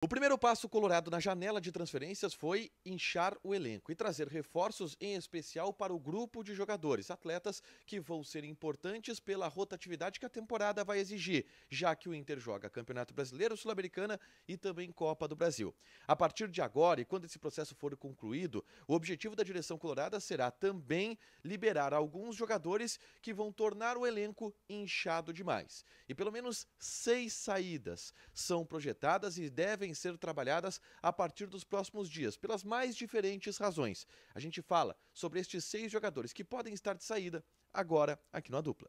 O primeiro passo colorado na janela de transferências foi inchar o elenco e trazer reforços, em especial para o grupo de jogadores, atletas que vão ser importantes pela rotatividade que a temporada vai exigir, já que o Inter joga Campeonato Brasileiro, Sul-Americana e também Copa do Brasil. A partir de agora, e quando esse processo for concluído, o objetivo da direção colorada será também liberar alguns jogadores que vão tornar o elenco inchado demais. E pelo menos 6 saídas são projetadas e devem ser trabalhadas a partir dos próximos dias, pelas mais diferentes razões. A gente fala sobre estes 6 jogadores que podem estar de saída agora aqui no A Dupla.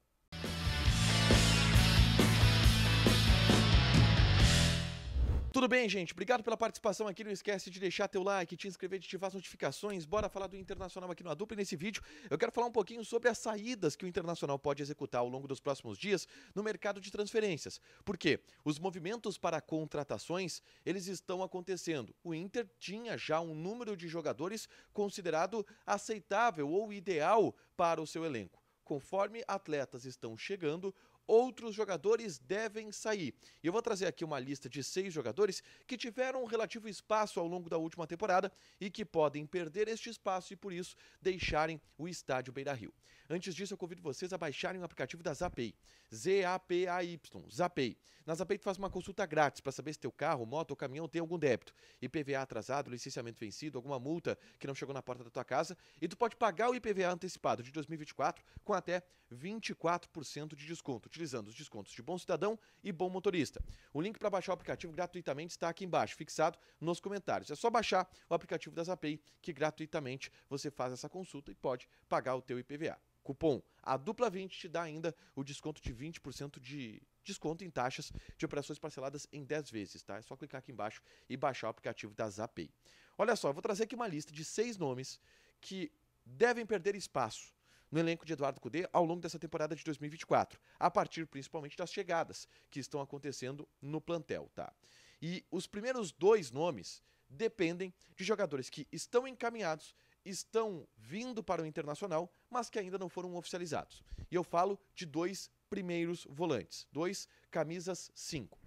Tudo bem, gente? Obrigado pela participação aqui. Não esquece de deixar teu like, te inscrever, de ativar as notificações. Bora falar do Internacional aqui no A Dupla. E nesse vídeo eu quero falar um pouquinho sobre as saídas que o Internacional pode executar ao longo dos próximos dias no mercado de transferências. Por quê? Os movimentos para contratações, eles estão acontecendo. O Inter tinha já um número de jogadores considerado aceitável ou ideal para o seu elenco. Conforme atletas estão chegando, outros jogadores devem sair. E eu vou trazer aqui uma lista de 6 jogadores que tiveram um relativo espaço ao longo da última temporada e que podem perder este espaço e, por isso, deixarem o estádio Beira-Rio. Antes disso, eu convido vocês a baixarem o aplicativo da Zapay. Z-A-P-A-Y, Zapay. Na Zapay tu faz uma consulta grátis para saber se teu carro, moto ou caminhão tem algum débito. IPVA atrasado, licenciamento vencido, alguma multa que não chegou na porta da tua casa. E tu pode pagar o IPVA antecipado de 2024 com até 24% de desconto, utilizando os descontos de Bom Cidadão e Bom Motorista. O link para baixar o aplicativo gratuitamente está aqui embaixo, fixado nos comentários. É só baixar o aplicativo da Zapay, que gratuitamente você faz essa consulta e pode pagar o teu IPVA. Cupom A Dupla 20 te dá ainda o desconto de 20% de desconto em taxas de operações parceladas em 10 vezes, tá? É só clicar aqui embaixo e baixar o aplicativo da Zapay. Olha só, eu vou trazer aqui uma lista de 6 nomes que devem perder espaço no elenco de Eduardo Cudê ao longo dessa temporada de 2024, a partir principalmente das chegadas que estão acontecendo no plantel, tá? E os primeiros 2 nomes dependem de jogadores que estão encaminhados, estão vindo para o Internacional, mas que ainda não foram oficializados. E eu falo de 2 primeiros volantes, 2 camisas 5,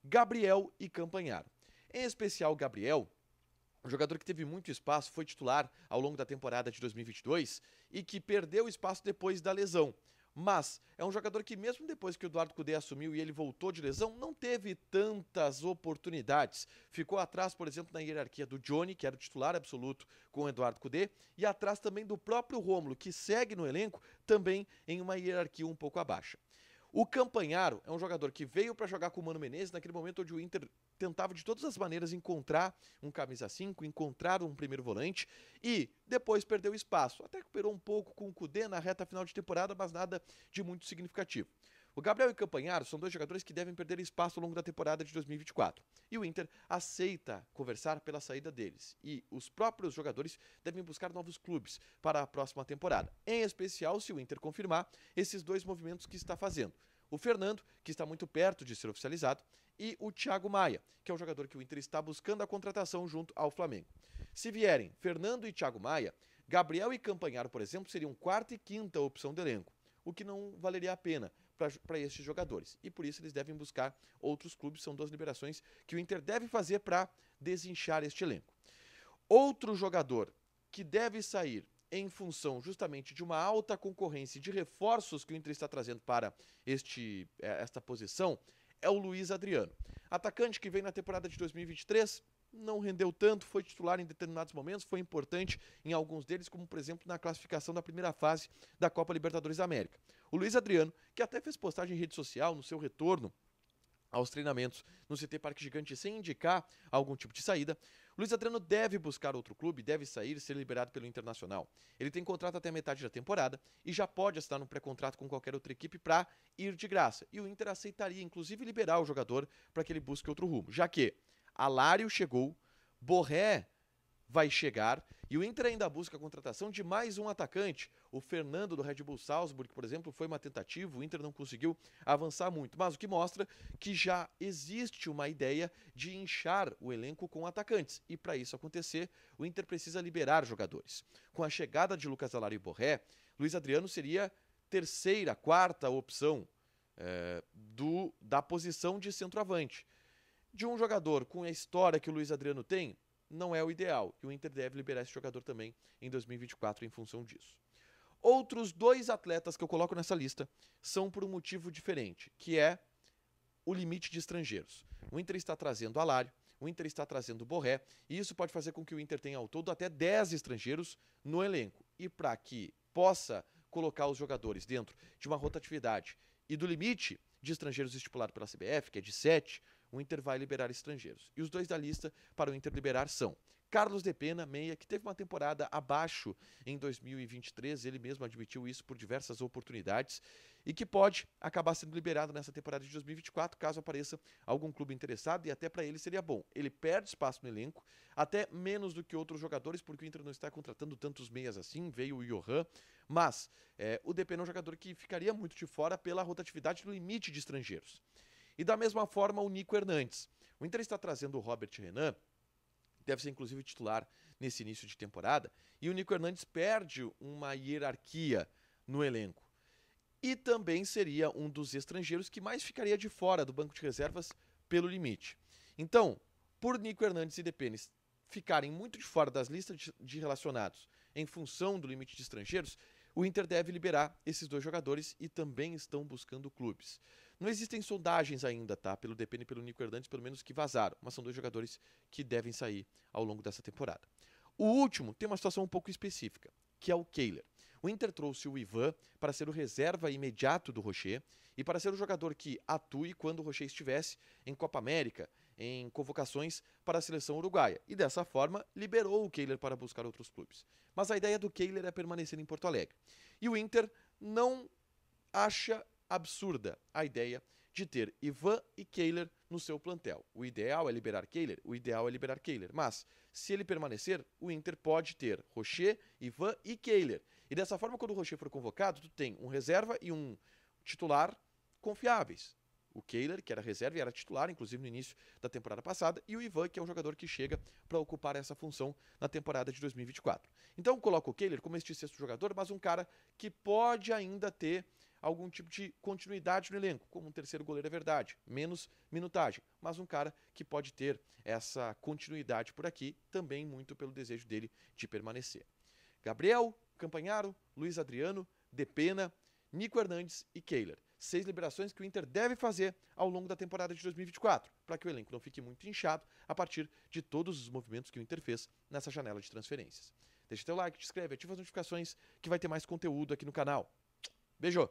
Gabriel e Campanharo. Em especial Gabriel, um jogador que teve muito espaço, foi titular ao longo da temporada de 2022 e que perdeu espaço depois da lesão. Mas é um jogador que mesmo depois que o Eduardo Cudê assumiu e ele voltou de lesão, não teve tantas oportunidades. Ficou atrás, por exemplo, na hierarquia do Johnny, que era o titular absoluto com o Eduardo Cudê, e atrás também do próprio Rômulo, que segue no elenco, também em uma hierarquia um pouco abaixo. O Campanharo é um jogador que veio para jogar com o Mano Menezes naquele momento onde o Inter tentava de todas as maneiras encontrar um camisa 5, encontrar um primeiro volante e depois perdeu espaço. Até recuperou um pouco com o Cudê na reta final de temporada, mas nada de muito significativo. O Gabriel e o Campanharo são 2 jogadores que devem perder espaço ao longo da temporada de 2024. E o Inter aceita conversar pela saída deles. E os próprios jogadores devem buscar novos clubes para a próxima temporada. Em especial se o Inter confirmar esses 2 movimentos que está fazendo. O Fernando, que está muito perto de ser oficializado, e o Thiago Maia, que é um jogador que o Inter está buscando a contratação junto ao Flamengo. Se vierem Fernando e Thiago Maia, Gabriel e Campanharo, por exemplo, seriam 4ª e 5ª opção de elenco, o que não valeria a pena para estes jogadores. E por isso eles devem buscar outros clubes, são 2 liberações que o Inter deve fazer para desinchar este elenco. Outro jogador que deve sair em função justamente de uma alta concorrência de reforços que o Inter está trazendo para esta posição, é o Luiz Adriano. Atacante que vem na temporada de 2023, não rendeu tanto, foi titular em determinados momentos, foi importante em alguns deles, como por exemplo na classificação da primeira fase da Copa Libertadores da América. O Luiz Adriano, que até fez postagem em rede social no seu retorno aos treinamentos no CT Parque Gigante sem indicar algum tipo de saída, Luiz Adriano deve buscar outro clube, deve sair, ser liberado pelo Internacional. Ele tem contrato até a metade da temporada e já pode assinar um pré-contrato com qualquer outra equipe para ir de graça. E o Inter aceitaria, inclusive, liberar o jogador para que ele busque outro rumo, já que Alário chegou, Borré vai chegar e o Inter ainda busca a contratação de mais um atacante. O Fernando do Red Bull Salzburg, por exemplo, foi uma tentativa, o Inter não conseguiu avançar muito, mas o que mostra que já existe uma ideia de inchar o elenco com atacantes. E para isso acontecer, o Inter precisa liberar jogadores. Com a chegada de Lucas Alário e Borré, Luiz Adriano seria 3ª, 4ª opção da posição de centroavante. de um jogador com a história que o Luiz Adriano tem, não é o ideal. E o Inter deve liberar esse jogador também em 2024 em função disso. Outros 2 atletas que eu coloco nessa lista são por um motivo diferente, que é o limite de estrangeiros. O Inter está trazendo Alário, o Inter está trazendo Borré, e isso pode fazer com que o Inter tenha ao todo até 10 estrangeiros no elenco. E para que possa colocar os jogadores dentro de uma rotatividade e do limite de estrangeiros estipulado pela CBF, que é de 7, o Inter vai liberar estrangeiros. E os 2 da lista para o Inter liberar são Carlos Depena, meia, que teve uma temporada abaixo em 2023, ele mesmo admitiu isso por diversas oportunidades, e que pode acabar sendo liberado nessa temporada de 2024, caso apareça algum clube interessado, e até para ele seria bom. Ele perde espaço no elenco, até menos do que outros jogadores, porque o Inter não está contratando tantos meias assim, veio o Johan, mas o Depena é um jogador que ficaria muito de fora pela rotatividade do limite de estrangeiros. E da mesma forma o Nico Hernandes. O Inter está trazendo o Robert Renan, deve ser inclusive titular nesse início de temporada, e o Nico Hernandes perde uma hierarquia no elenco. E também seria um dos estrangeiros que mais ficaria de fora do banco de reservas pelo limite. Então, por Nico Hernandes e Depena ficarem muito de fora das listas de relacionados em função do limite de estrangeiros, o Inter deve liberar esses 2 jogadores e também estão buscando clubes. Não existem sondagens ainda, tá? Pelo Depena e pelo Nico Hernandes, pelo menos que vazaram, mas são 2 jogadores que devem sair ao longo dessa temporada. O último tem uma situação um pouco específica, que é o Kehler. O Inter trouxe o Ivan para ser o reserva imediato do Rocher e para ser o jogador que atue quando o Rocher estivesse em Copa América, em convocações para a seleção uruguaia. E dessa forma, liberou o Kehler para buscar outros clubes. Mas a ideia do Kehler é permanecer em Porto Alegre. E o Inter não acha absurda a ideia de ter Ivan e Kehler no seu plantel. O ideal é liberar Kehler? O ideal é liberar Kehler. Mas, se ele permanecer, o Inter pode ter Rocher, Ivan e Kehler. E dessa forma, quando o Rocher for convocado, tu tem um reserva e um titular confiáveis. O Kehler, que era reserva e era titular, inclusive no início da temporada passada, e o Ivan, que é um jogador que chega para ocupar essa função na temporada de 2024. Então, eu coloco o Kehler como este 6º jogador, mas um cara que pode ainda ter algum tipo de continuidade no elenco, como um 3º goleiro é verdade, menos minutagem, mas um cara que pode ter essa continuidade por aqui, também muito pelo desejo dele de permanecer. Gabriel, Campagnaro, Luiz Adriano, Depena, Nico Hernandes e Kehler. 6 liberações que o Inter deve fazer ao longo da temporada de 2024, para que o elenco não fique muito inchado a partir de todos os movimentos que o Inter fez nessa janela de transferências. Deixa teu like, te inscreve, ativa as notificações que vai ter mais conteúdo aqui no canal. Beijo!